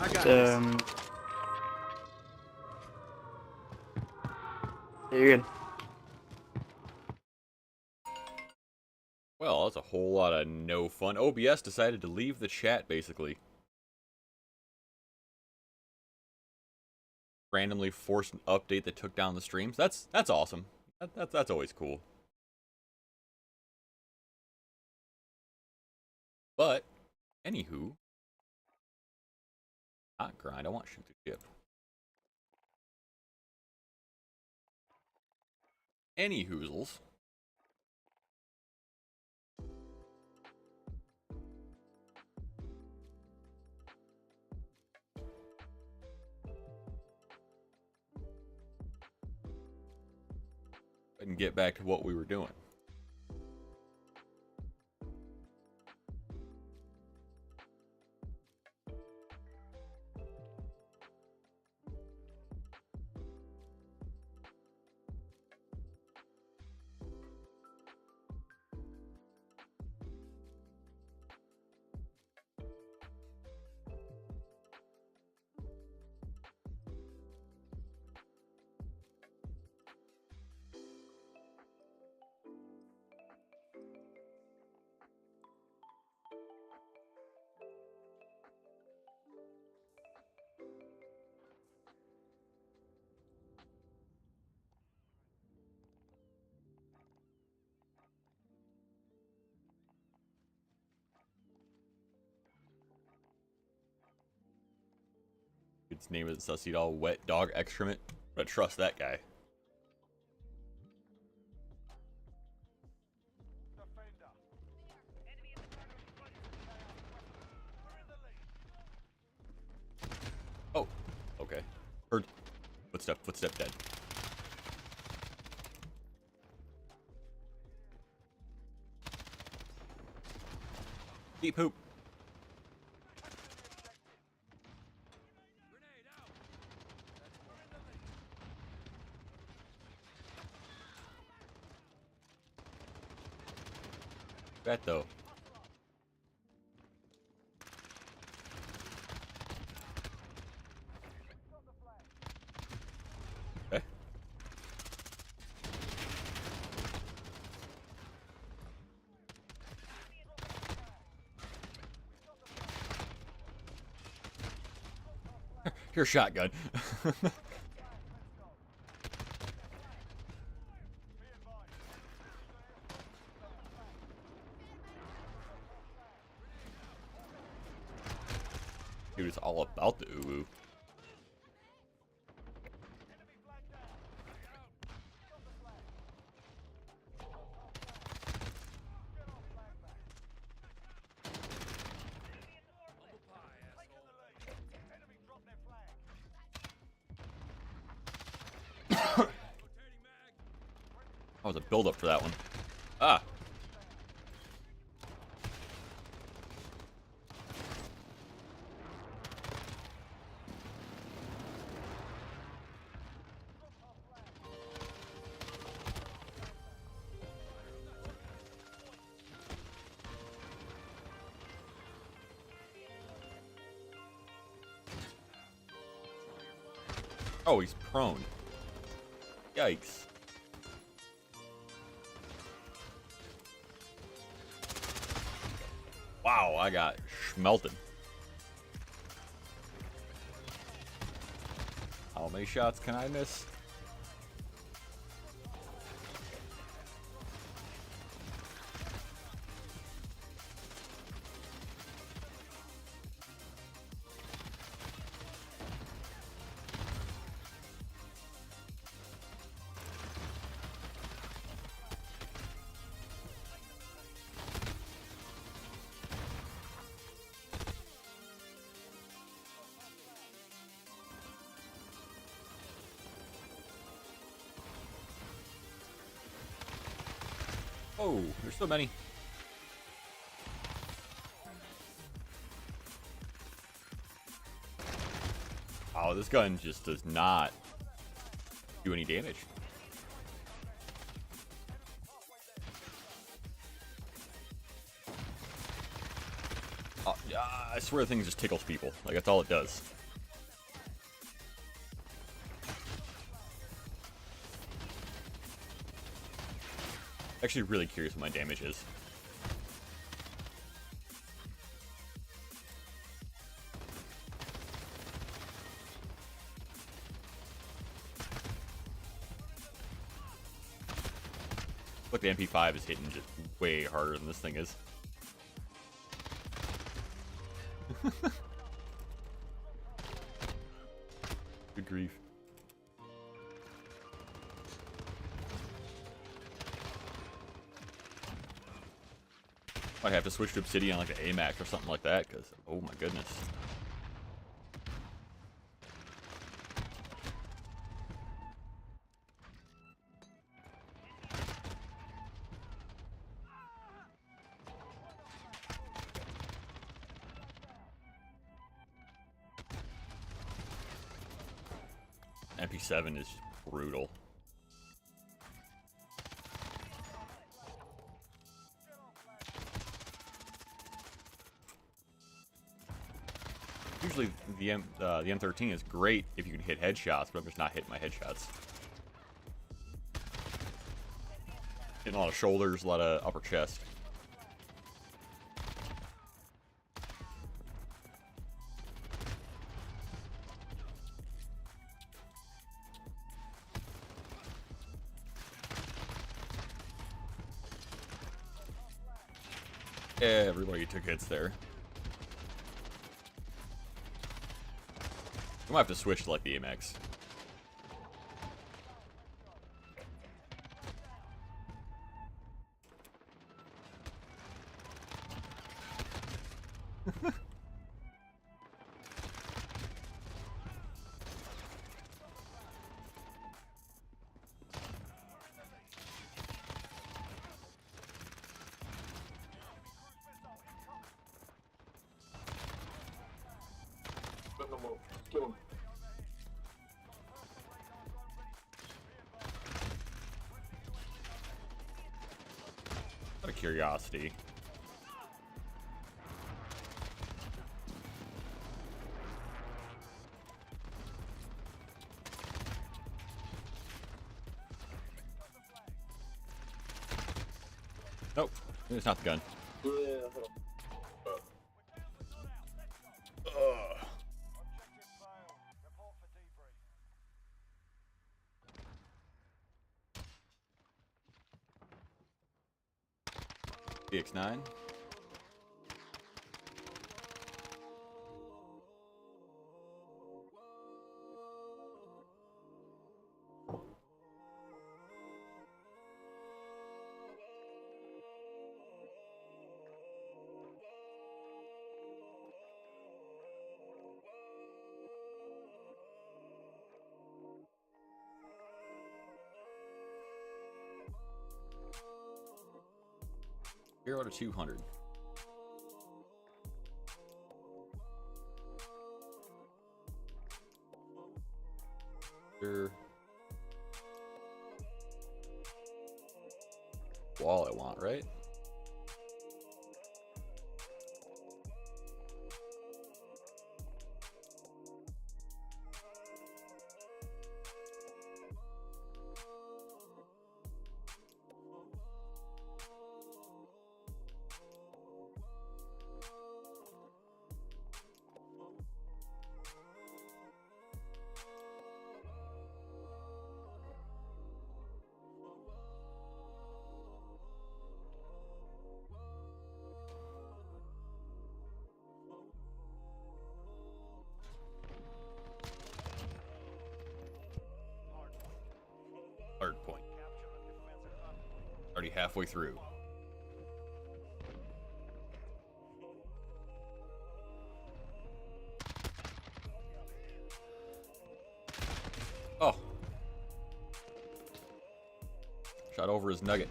I got this. You're good. Well, that's a whole lot of no fun. OBS decided to leave the chat, basically. Randomly forced an update that took down the streams. That's awesome. That's always cool. But, anywho, not grind. I want shoot the ship. Any hoozles. And get back to what we were doing. Its name is Sussy Doll Wet Dog Excrement. But trust that guy. Oh, okay. Heard footstep dead. Deep hoop. Bet though. Okay. Here's shotgun. Dude, it's all about the uwu. That was a build-up for that one. Ah. Oh, he's prone. Yikes. Wow, I got schmelted. How many shots can I miss? Oh, there's so many. Oh, this gun just does not do any damage. Oh, I swear the thing just tickles people. Like, that's all it does. Actually really curious what my damage is. Look, the MP5 is hitting just way harder than this thing is. Good grief. Might have to switch to Obsidian like the AMAX or something like that, because, oh my goodness. MP7 is just brutal. Usually the M13 is great if you can hit headshots, but I'm just not hitting my headshots. Hitting a lot of shoulders, a lot of upper chest. Everybody took hits there. I might have to switch to like the AMX. Out of curiosity. Nope, it's not the gun. Yeah. BX9. Zero to 200. Sure. Wall I want, right? Hard point. Already halfway through. Oh. Shot over his nugget.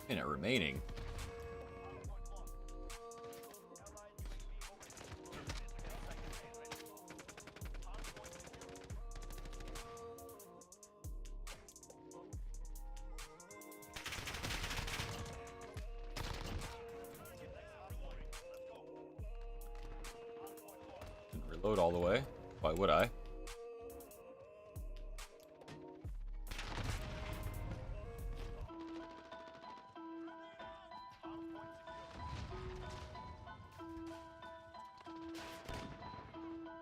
Minute remaining. Load all the way. Why would I?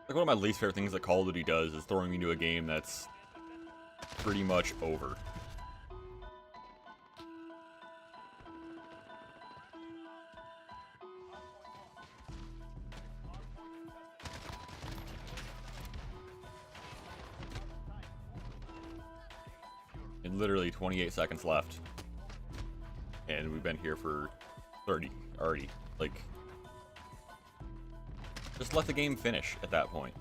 Like, one of my least favorite things that Call of Duty does is throwing me into a game that's pretty much over. And literally 28 seconds left. And we've been here for 30 already. Like, just let the game finish at that point.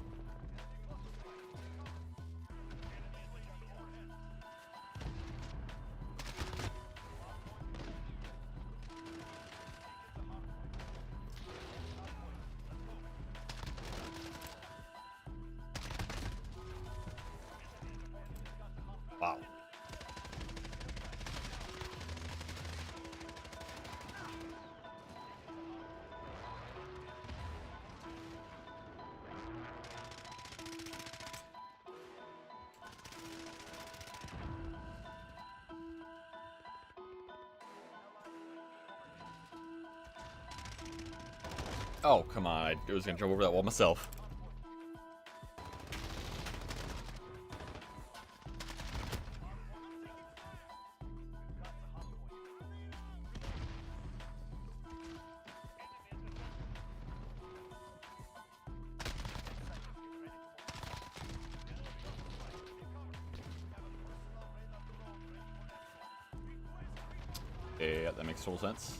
Wow. Oh, come on. I was gonna jump over that wall myself. Yeah, that makes total sense.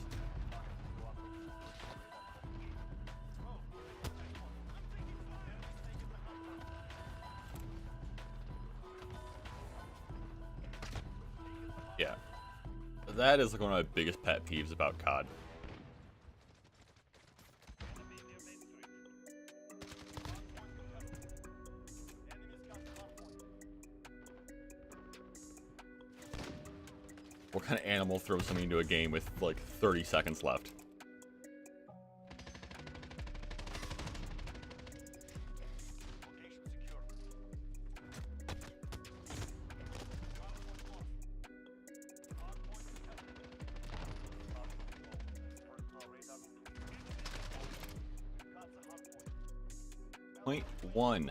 Yeah. That is like one of my biggest pet peeves about COD. What kind of animal throws something into a game with like 30 seconds left? Point one.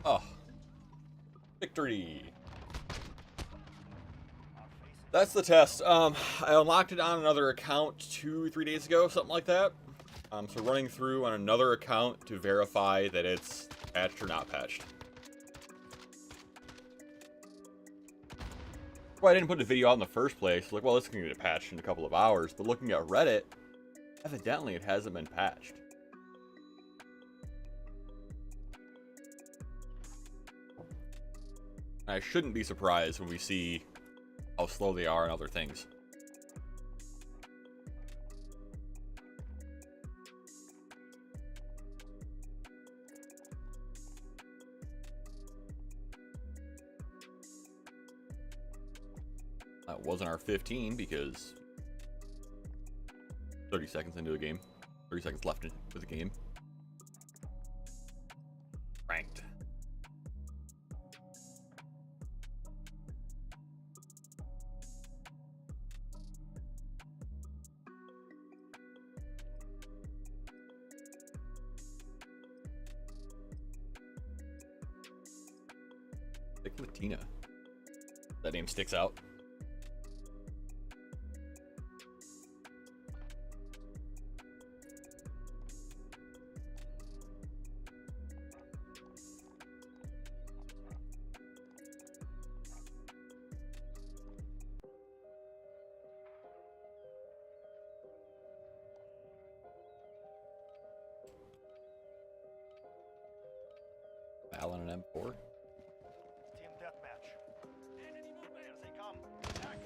Oh. Victory. That's the test. I unlocked it on another account 2-3 days ago, something like that. So running through on another account to verify that it's patched or not patched. Well, I didn't put the video out in the first place. Like, well, this is going to get patched in a couple of hours. But looking at Reddit, evidently it hasn't been patched. I shouldn't be surprised when we see how slow they are on other things. That wasn't our 15 because 30 seconds into a game. 30 seconds left into the game. Ranked. Stick with Tina. That name sticks out. Allen and M4. Team deathmatch. Enemy movement. Here they come. Attack.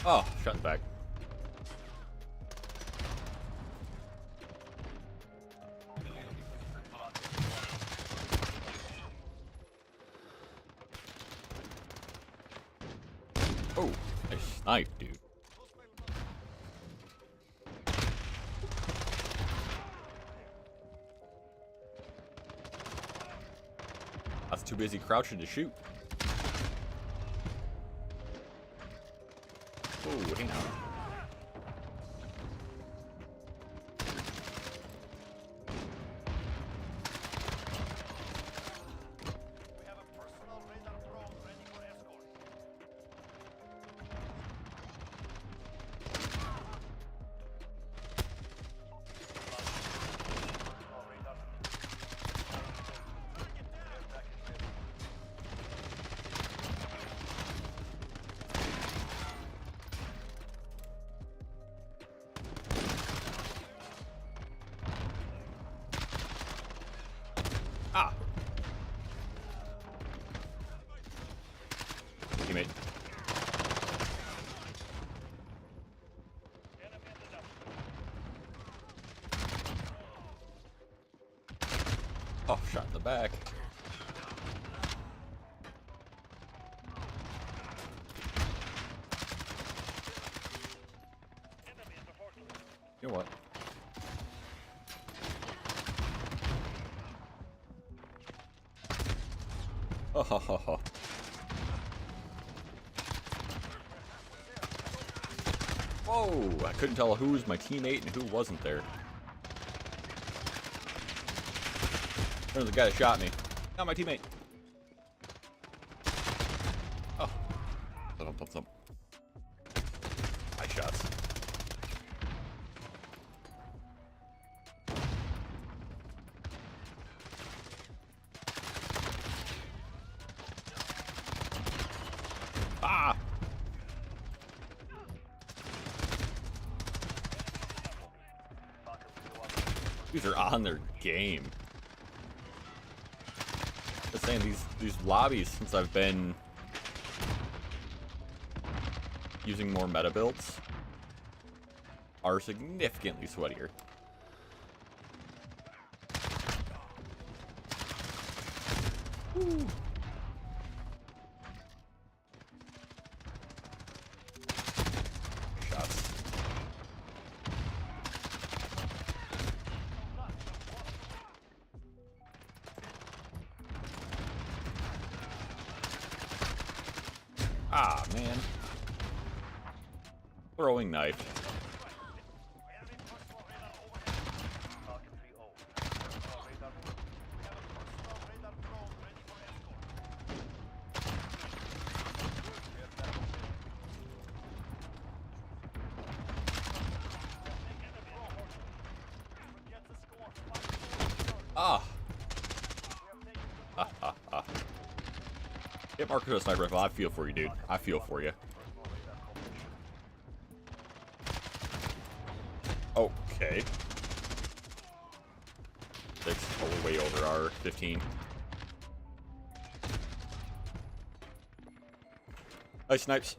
Oh, shot in the back. Oh, nice snipe, dude. I was too busy crouching to shoot. Oh, hang on. We have a personal radar drone ready for escort. All radar. Ah! Teammate. Oh, shot in the back. You know what? Oh, ho, ho, ho. Whoa! I couldn't tell who was my teammate and who wasn't there. There's the guy that shot me. Not my teammate. Oh. Thump. Nice shots. Ah! These are on their game. Just saying, these lobbies, since I've been using more meta builds, are significantly sweatier. Woo. Shots. Ah, man. Throwing knife. Ah. Get Marcus with a sniper rifle. I feel for you, dude. I feel for you. Okay. 6, oh, way over our 15. Nice snipes.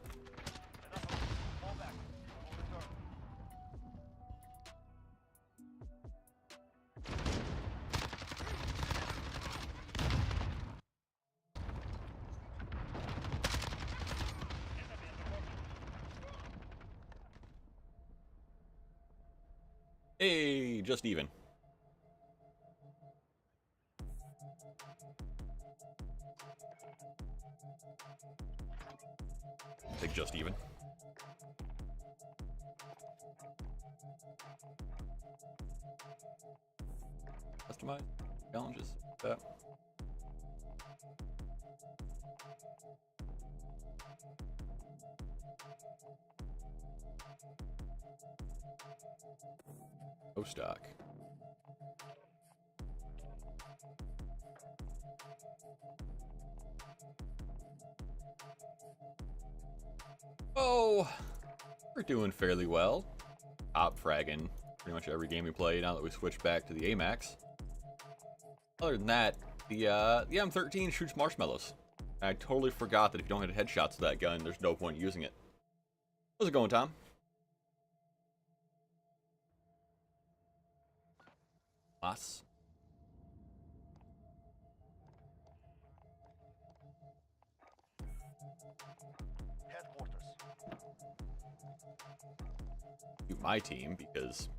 Hey, just even. I think just even. Customize challenges. That. Oh, stock. Oh, we're doing fairly well. Top fragging pretty much every game we play now that we switched back to the AMAX. Other than that, the M13 shoots marshmallows. I totally forgot that if you don't hit headshots with that gun, there's no point using it. How's it going, Tom? Us. Headquarters. To my team because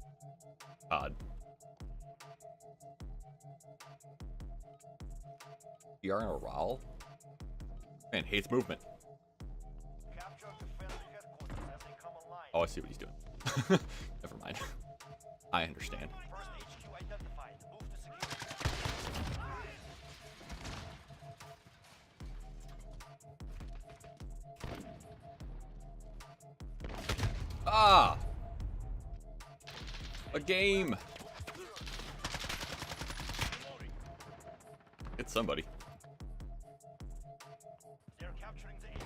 odd. We are in a roll. Man hates movement. Capture defend headquarters as they come online. Oh, I see what he's doing. Never mind. I understand. First HQ identified. Move to secure. Ah! A game! It's somebody. They're capturing the HQ.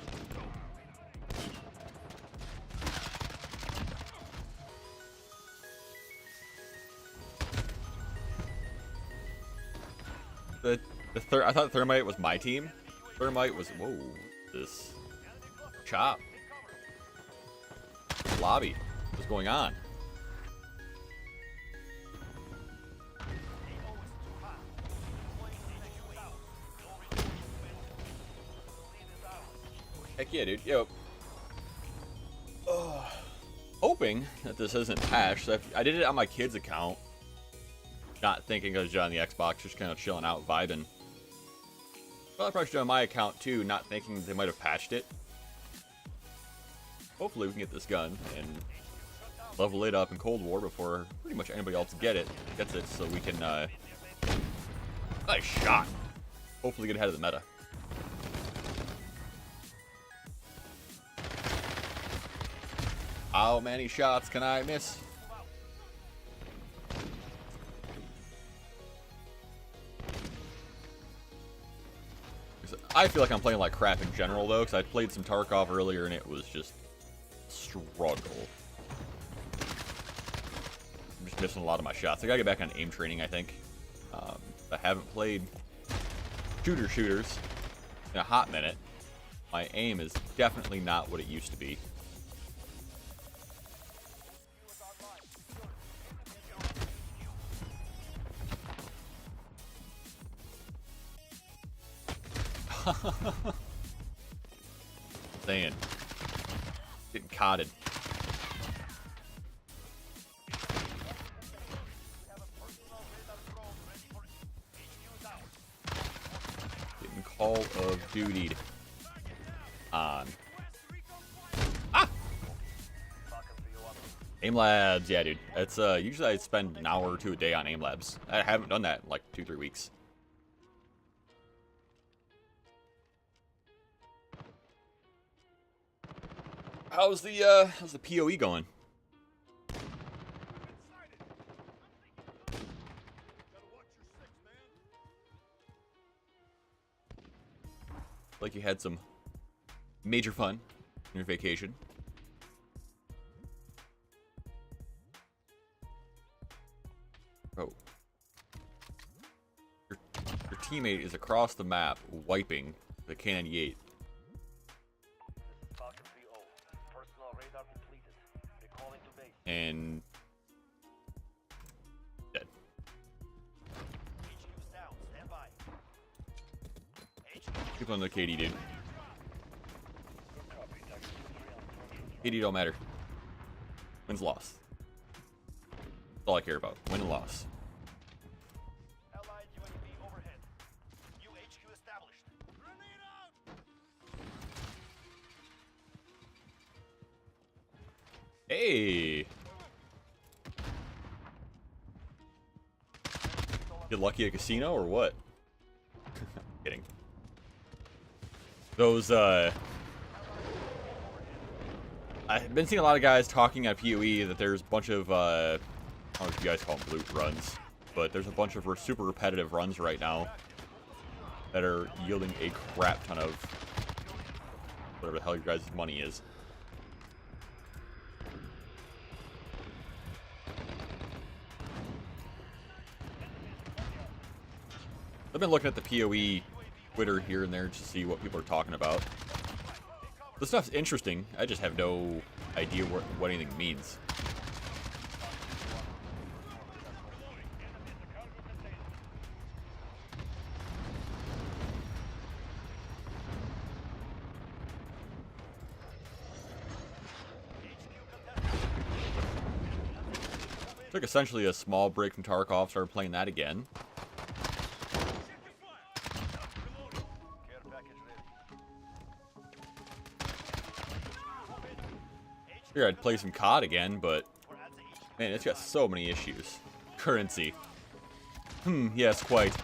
The third. I thought Thermite was my team. Thermite was. Whoa! This chop lobby. What's going on? Heck yeah, dude. Yo. Hoping that this isn't patched. I did it on my kid's account. Not thinking I was on the Xbox, just kind of chilling out, vibing. Well, I probably should do it on my account too, not thinking they might have patched it. Hopefully we can get this gun and level it up in Cold War before pretty much anybody else gets it, so we can, nice shot. Hopefully get ahead of the meta. How many shots can I miss? I feel like I'm playing like crap in general though, because I played some Tarkov earlier and it was just struggle. I'm just missing a lot of my shots. I gotta get back on aim training, I think. I haven't played shooters in a hot minute. My aim is definitely not what it used to be. Saying. Getting cotted. Getting Call of Duty on. Ah! Aim labs, yeah, dude. It's usually I spend an hour or two a day on aim labs. I haven't done that in like 2-3 weeks. How's the PoE going? Like you had some major fun in your vacation. Oh. Your teammate is across the map wiping the K98. And dead. Keep on the KD, dude. KD don't matter. Wins, loss. That's all I care about. Win and loss. Allied UAV overhead. New HQ established. Grenade out! Hey! Get lucky at a casino or what? Kidding. Those, I've been seeing a lot of guys talking at PoE that there's a bunch of, I don't know if you guys call them loot runs, but there's a bunch of super repetitive runs right now that are yielding a crap ton of whatever the hell your guys' money is. I've been looking at the PoE Twitter here and there to see what people are talking about. This stuff's interesting. I just have no idea what anything means. Took essentially a small break from Tarkov, started playing that again. Here I'd play some COD again, but man, it's got so many issues. Currency. Yes, quite.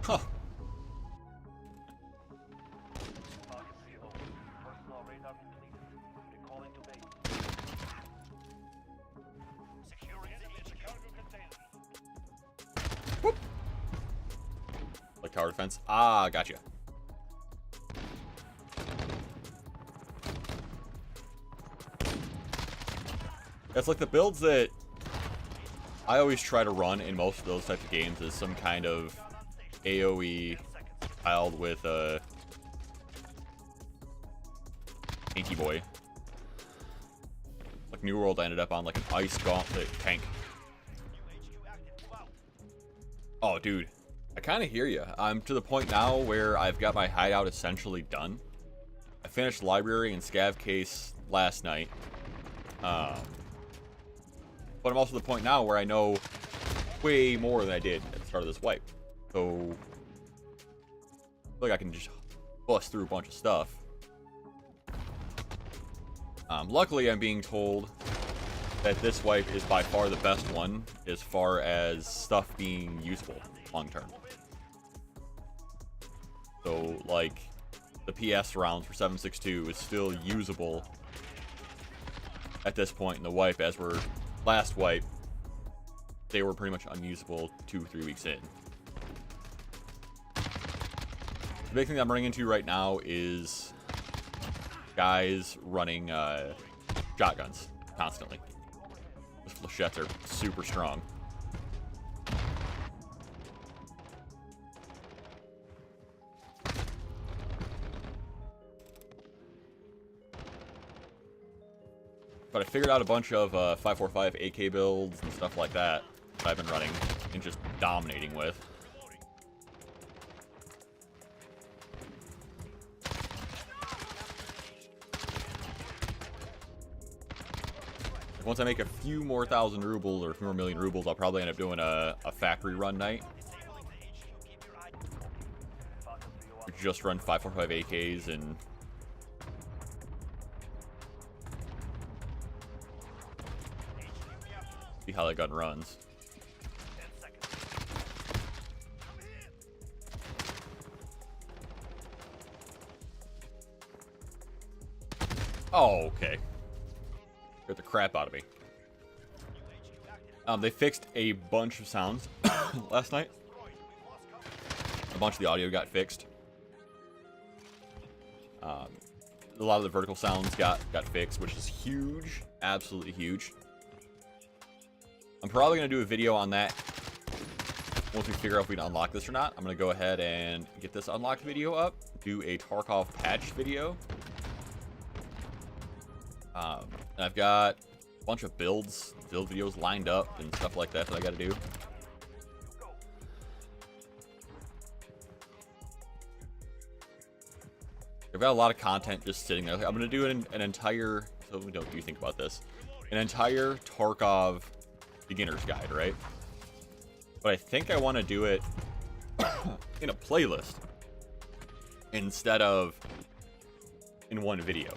Huh. Whoop. Like tower defense. Ah, gotcha. It's like the builds that I always try to run in most of those types of games is some kind of AoE piled with a tanky boy. Like New World ended up on like an ice gauntlet tank. Oh, dude. I kind of hear you. I'm to the point now where I've got my hideout essentially done. I finished library and scav case last night. But I'm also at the point now where I know way more than I did at the start of this wipe. So, I feel like I can just bust through a bunch of stuff. Luckily, I'm being told that this wipe is by far the best one as far as stuff being usable long term. So, like, the PS rounds for 7.62 is still usable at this point in the wipe, as we're last wipe, they were pretty much unusable 2-3 weeks in. The big thing I'm running into right now is guys running shotguns constantly. Those flechettes are super strong. But I figured out a bunch of 545 AK builds and stuff like that I've been running and just dominating with. Once I make a few more thousand rubles or a few more million rubles, I'll probably end up doing a factory run night. Just run 545 AKs and see how that gun runs. Oh, okay. Got the crap out of me. They fixed a bunch of sounds last night. A bunch of the audio got fixed. A lot of the vertical sounds got fixed, which is huge. Absolutely huge. I'm probably going to do a video on that once we figure out if we can unlock this or not. I'm going to go ahead and get this unlocked video up, do a Tarkov patch video. And I've got a bunch of build videos lined up and stuff like that I got to do. I've got a lot of content just sitting there. I'm going to do an entire, so what do you think about this? An entire Tarkov beginner's guide, right? But I think I want to do it in a playlist instead of in one video.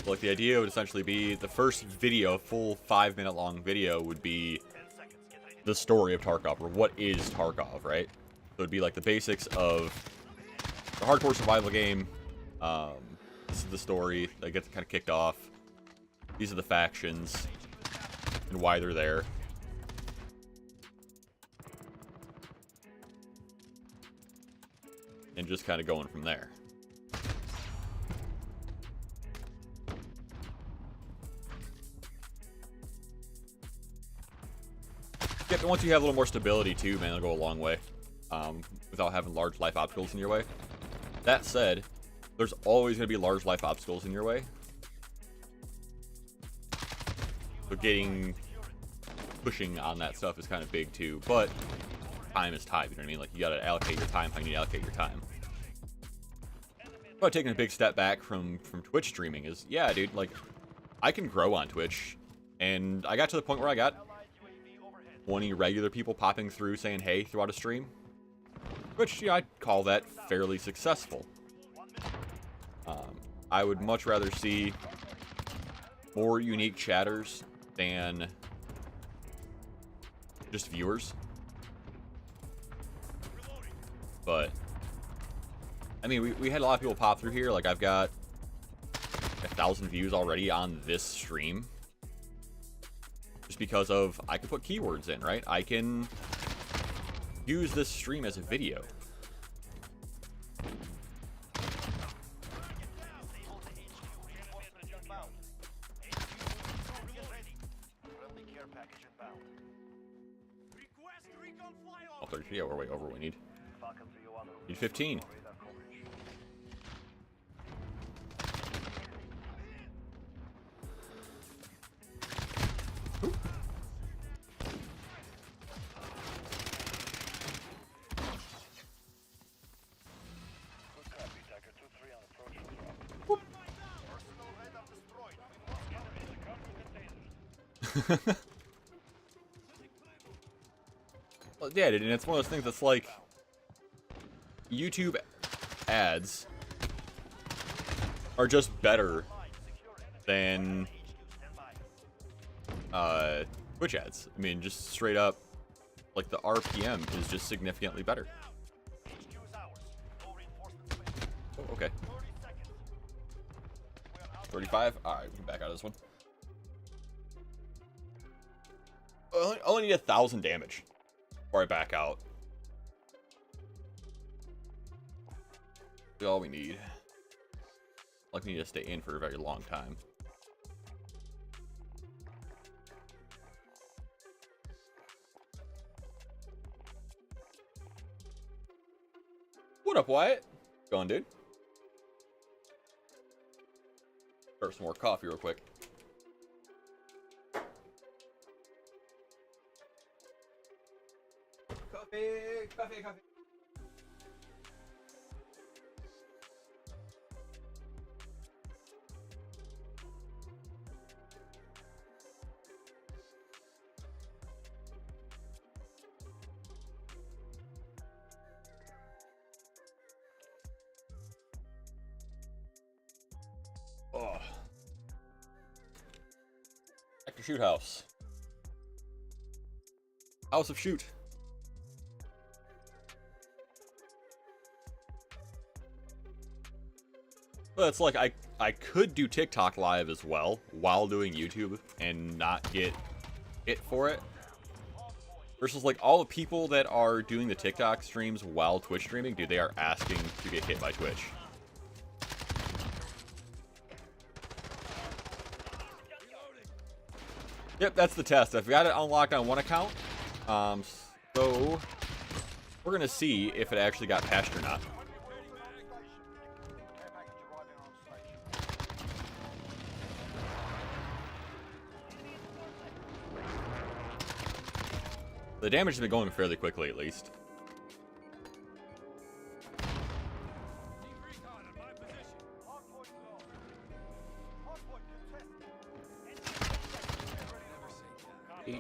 Like, the idea would essentially be the first video, full 5-minute long video, would be the story of Tarkov, or what is Tarkov, right? So it'd be like the basics of the hardcore survival game. This is the story that gets kind of kicked off. These are the factions and why they're there. And just kind of going from there. Yeah, but once you have a little more stability too, man, it'll go a long way. Without having large life obstacles in your way. That said, there's always going to be large life obstacles in your way. So pushing on that stuff is kind of big too, but time is time, you know what I mean? Like, you got to allocate your time how you need to allocate your time. But taking a big step back from Twitch streaming is, yeah, dude, like, I can grow on Twitch, and I got to the point where I got 20 regular people popping through saying hey throughout a stream, which, yeah, I'd call that fairly successful. I would much rather see more unique chatters than just viewers. But I mean, we had a lot of people pop through here. Like, I've got 1,000 views already on this stream, just because of I can put keywords in, right? I can use this stream as a video. Oh, 30, yeah, we're way over what we need. Need 15. Well, yeah, and it's one of those things that's like, YouTube ads are just better than Twitch ads. I mean, just straight up, like, the RPM is just significantly better. Oh, okay. 35? Alright, we can back out of this one. I only need 1,000 damage before I back out. That's all we need. Like, we need to stay in for a very long time. What up, Wyatt? Going, dude? Start some more coffee real quick. Coffee. Oh. Back to Shoot House. House of Shoot. But it's like, I could do TikTok live as well while doing YouTube and not get hit for it. Versus, like, all the people that are doing the TikTok streams while Twitch streaming, dude, they are asking to get hit by Twitch. Yep, that's the test. I've got it unlocked on one account. So we're gonna see if it actually got patched or not. The damage has been going fairly quickly, at least. Yeah,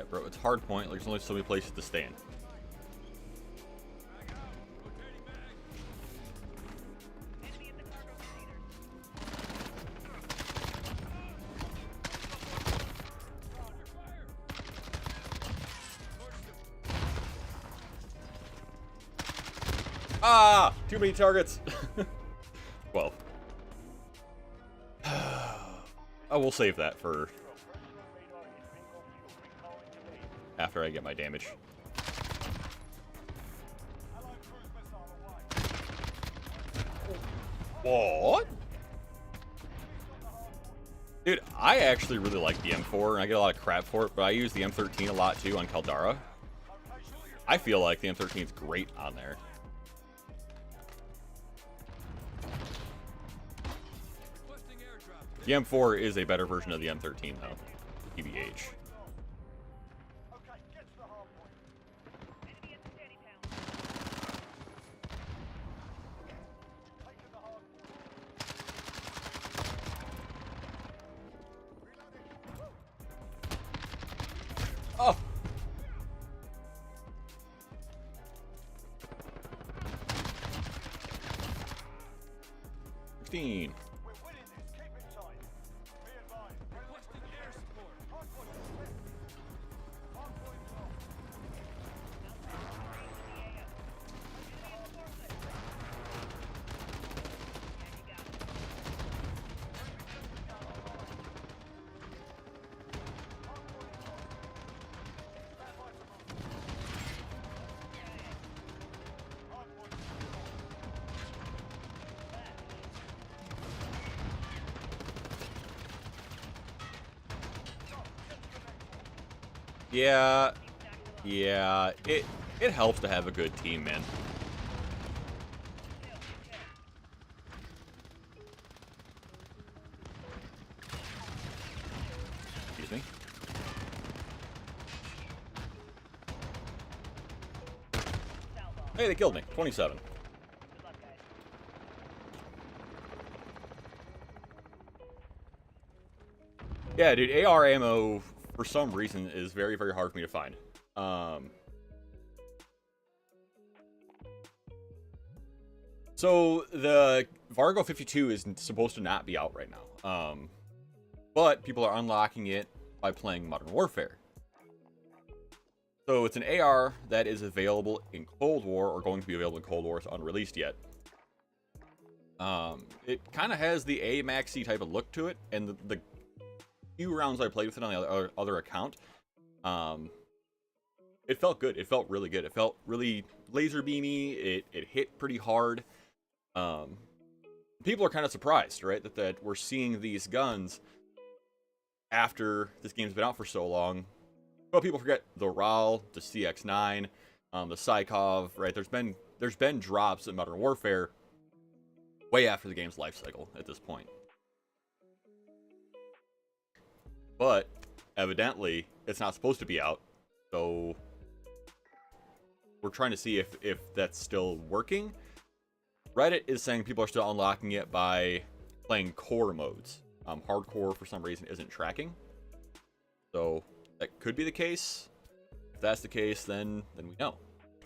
bro, it's hard point. Like, there's only so many places to stand. Ah! Too many targets. 12. I will save that for after I get my damage. What? Dude, I actually really like the M4, and I get a lot of crap for it, but I use the M13 a lot too on Caldara. I feel like the M13 is great on there. The M4 is a better version of the M13 though, TBH. Oh! 16. Yeah, it helps to have a good team, man. Excuse me. Hey, they killed me. 27. Yeah, dude, AR ammo for some reason is very, very hard for me to find. So the Vargo 52 is supposed to not be out right now. But people are unlocking it by playing Modern Warfare. So it's an AR that is available in Cold War, or going to be available in Cold War. It's unreleased yet. It kind of has the AMAXy type of look to it, and the few rounds I played with it on the other account, it felt good. It felt really good. It felt really laser beamy. It hit pretty hard. People are kind of surprised, right, that we're seeing these guns after this game's been out for so long. Well, people forget the RAL, the CX-9, the Psykov, right? There's been drops in Modern Warfare way after the game's life cycle at this point. But evidently, it's not supposed to be out, so we're trying to see if that's still working. Reddit is saying people are still unlocking it by playing core modes. Hardcore, for some reason, isn't tracking. So that could be the case. If that's the case, then we know,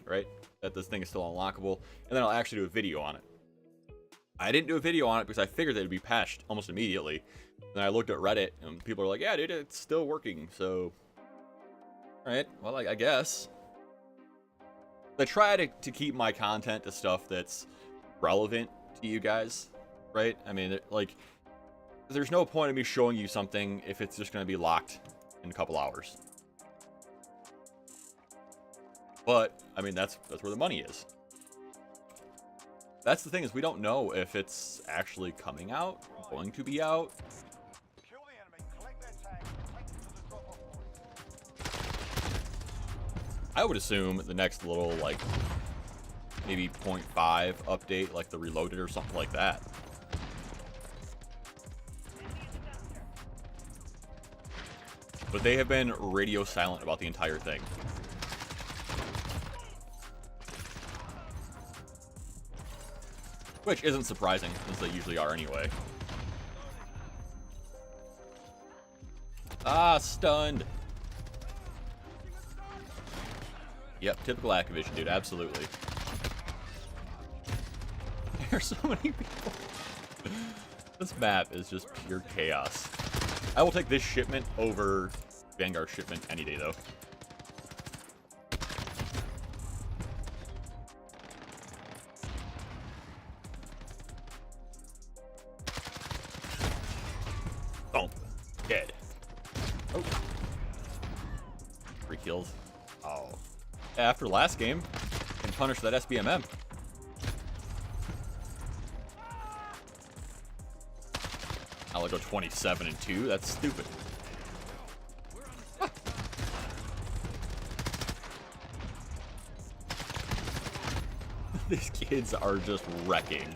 right? That this thing is still unlockable. And then I'll actually do a video on it. I didn't do a video on it because I figured that it'd be patched almost immediately. Then I looked at Reddit, and people are like, yeah, dude, it's still working, so... Alright, well, I guess. I try to keep my content to stuff that's relevant to you guys, right? I mean, like, there's no point in me showing you something if it's just going to be locked in a couple hours. But, I mean, that's where the money is. That's the thing, is we don't know if it's actually coming out, going to be out. I would assume the next little, like, maybe 0.5 update, like the Reloaded or something like that. But they have been radio silent about the entire thing. Which isn't surprising, since they usually are anyway. Ah, stunned. Yep, typical Activision, dude, absolutely. There's so many people. This map is just pure chaos. I will take this shipment over Vanguard shipment any day, though. Boom. Dead. Oh. 3 kills. Oh. After last game, can punish that SBMM. I'll go 27-2. That's stupid. These kids are just wrecking.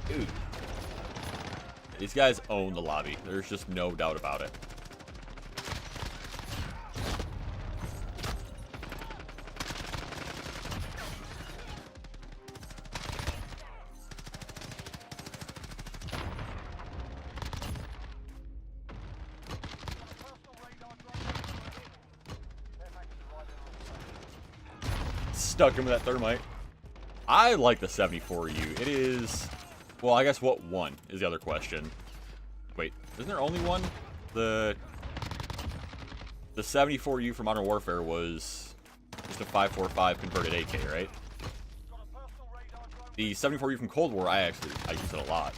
Dude. These guys own the lobby. There's just no doubt about it. Stuck him with that thermite. I like the 74U. It is... Well, I guess what one is the other question. Wait, isn't there only one? The 74U for Modern Warfare was just a 5.45 converted AK, right? The 74U from Cold War, I used it a lot.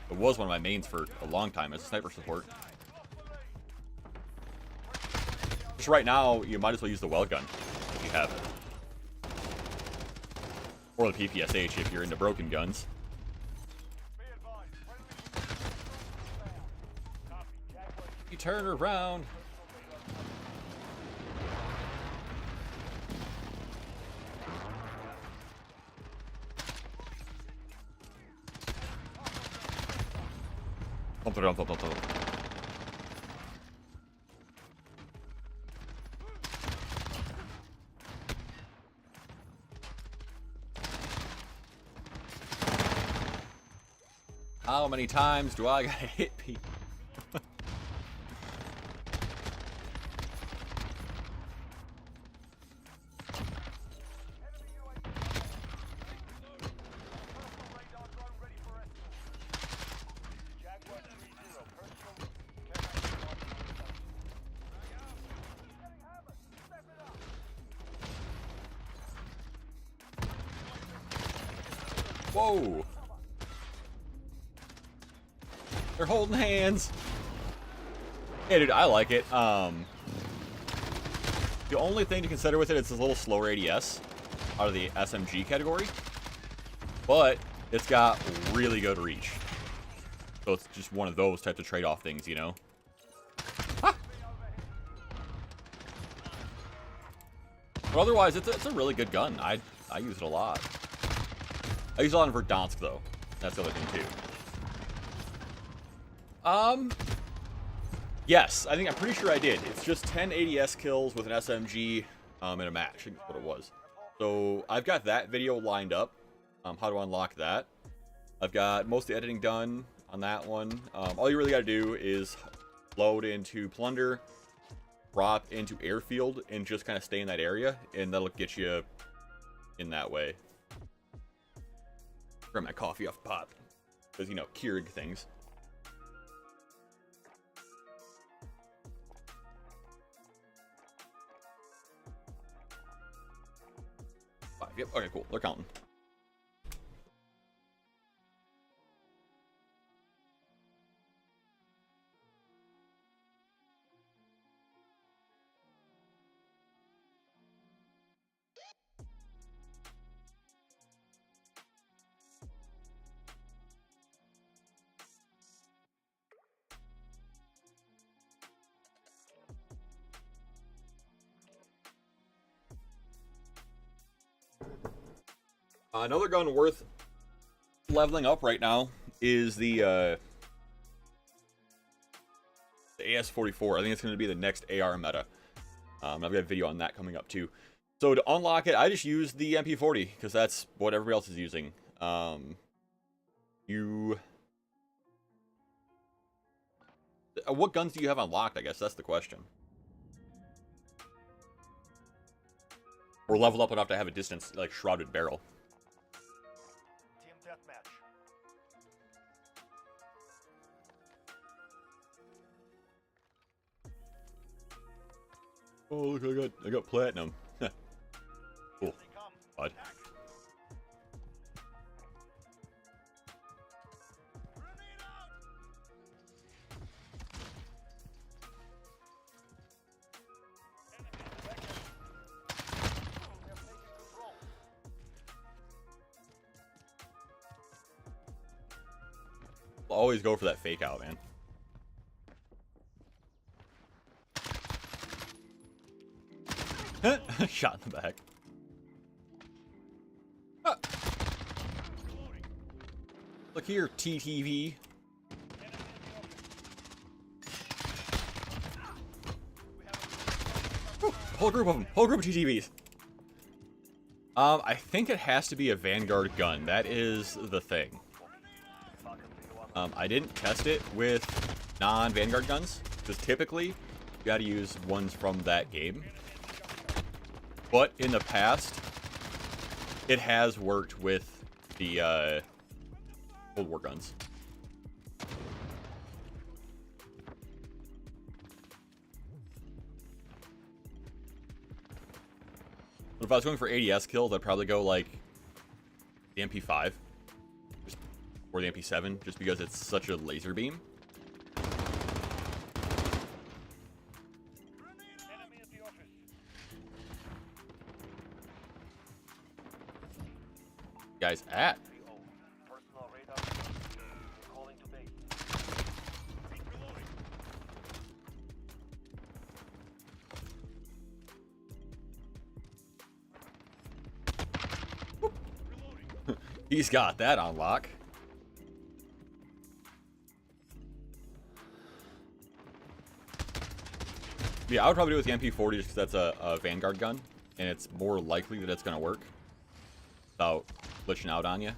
It was one of my mains for a long time as a sniper support. Just right now, you might as well use the well gun if you have it. Or the PPSH if you're into broken guns. You turn around. How many times do I gotta hit people? Whoa! They're holding hands. Yeah, dude, I like it. The only thing to consider with it is a little slower ADS out of the SMG category, but it's got really good reach. So it's just one of those types of trade-off things, you know? Ah! But otherwise, it's a really good gun. I use it a lot. I use it a lot in Verdansk, though. That's the other thing, too. Yes, I'm pretty sure I did. It's just 10 ADS kills with an SMG in a match. I think that's what it was. So I've got that video lined up. How to unlock that. I've got most of the editing done on that one. All you really got to do is load into Plunder, drop into Airfield, and just kind of stay in that area, and that'll get you in that way. Grab my coffee off the pot. Because, you know, Keurig things. Yep, okay, cool. They're counting. Another gun worth leveling up right now is the AS-44. I think it's going to be the next AR meta. I've got a video on that coming up too. So to unlock it, I just use the MP40 because that's what everybody else is using. What guns do you have unlocked? I guess that's the question. Or leveled up enough to have a distance like shrouded barrel. Deathmatch. Oh look, I got platinum. Cool. Bud. always go for that fake out, man. Shot in the back. Ah. Look here, TTV. Woo, whole group of them. Whole group of TTVs. I think it has to be a Vanguard gun. That is the thing. I didn't test it with non-Vanguard guns, because typically you gotta use ones from that game. But in the past, it has worked with the Cold War guns. But if I was going for ADS kills, I'd probably go like the MP5 or the MP7, just because it's such a laser beam. Guys at he's got that on lock. Yeah, I would probably do it with the MP40 just because that's a Vanguard gun, and it's more likely that it's going to work without glitching out on you.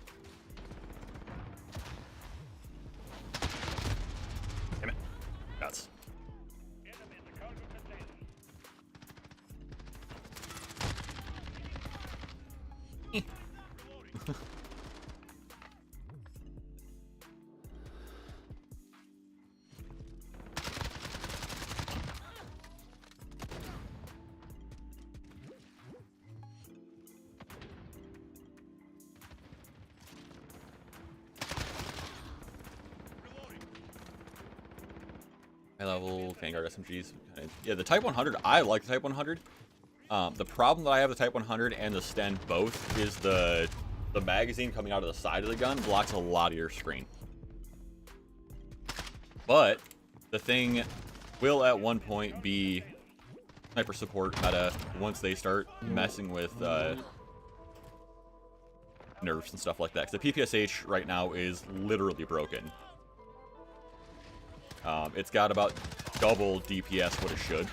Damn it. Nuts. High-level Vanguard SMGs. Yeah, the Type 100, I like the Type 100. The problem that I have with the Type 100 and the Sten both is the magazine coming out of the side of the gun blocks a lot of your screen. But the thing will at one point be sniper support meta once they start messing with nerfs and stuff like that. Because the PPSH right now is literally broken. It's got about double DPS what it should.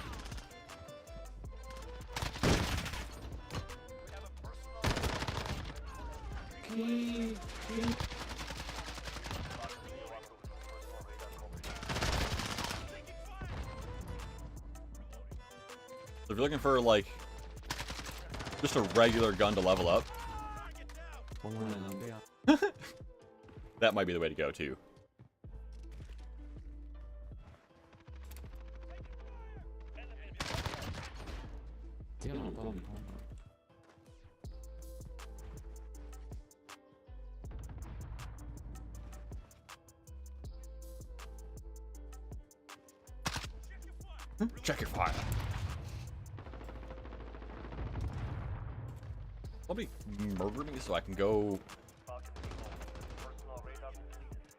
So if you're looking for like just a regular gun to level up, that might be the way to go too. Check your fire. Somebody murder me so I can go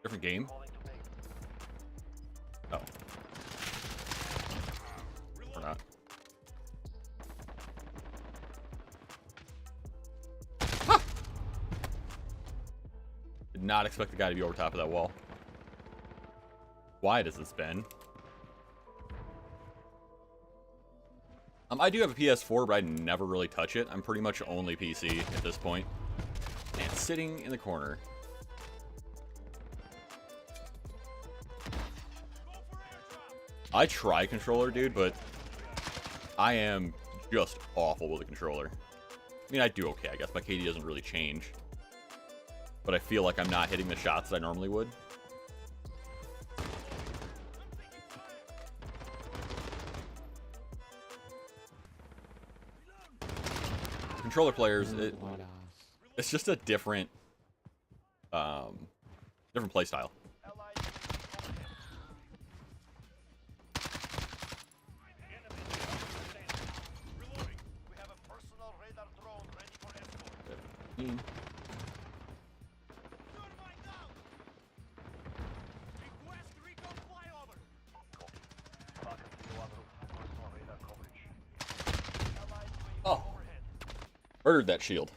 different game. Oh. Or not. Ah! Did not expect the guy to be over top of that wall. Why does this bend? I do have a PS4, but I never really touch it. I'm pretty much only PC at this point. And sitting in the corner. I try controller, dude, but I am just awful with the controller. I mean, I do okay, I guess. My KD doesn't really change. But I feel like I'm not hitting the shots that I normally would. Controller players, it's just a different different play style. Murdered that shield.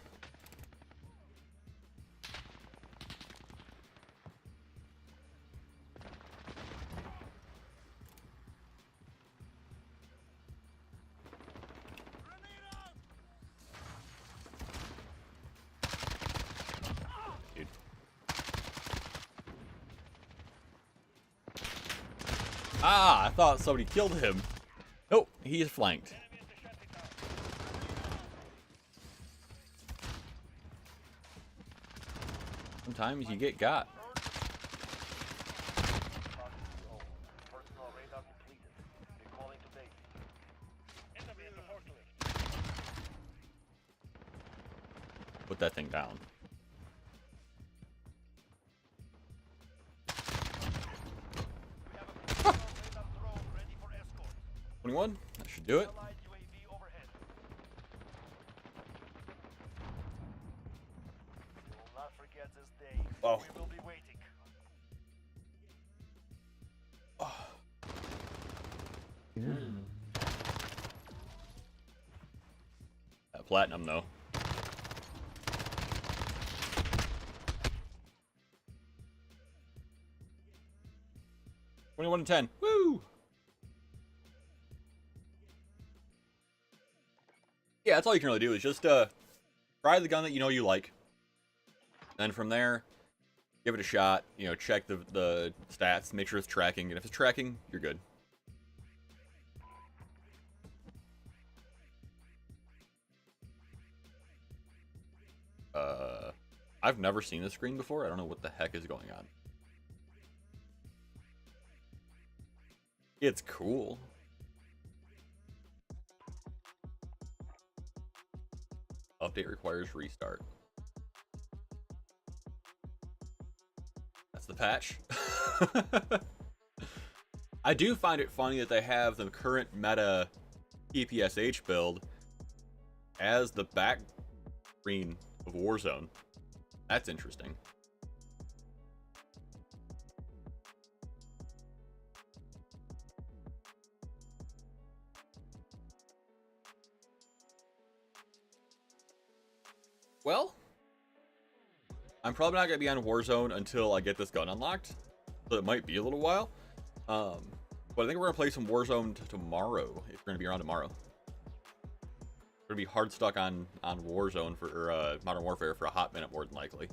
Dude. Ah, I thought somebody killed him. Nope, he is flanked. Sometimes you get got. Put that thing down. Ah. 21. That should do it. Oh. We will be waiting. That platinum though. $21 and 10. Woo! Yeah, that's all you can really do is just try the gun that you know you like. Then from there, give it a shot, you know, check the stats, make sure it's tracking, and if it's tracking, you're good. I've never seen this screen before. I don't know what the heck is going on. It's cool. Update requires restart. That's the patch. I do find it funny that they have the current meta PPSH build as the back screen of Warzone. That's interesting. Well, I'm probably not going to be on Warzone until I get this gun unlocked, so it might be a little while. But I think we're going to play some Warzone tomorrow, if we're going to be around tomorrow. We're going to be hard stuck on Warzone for Modern Warfare for a hot minute, more than likely.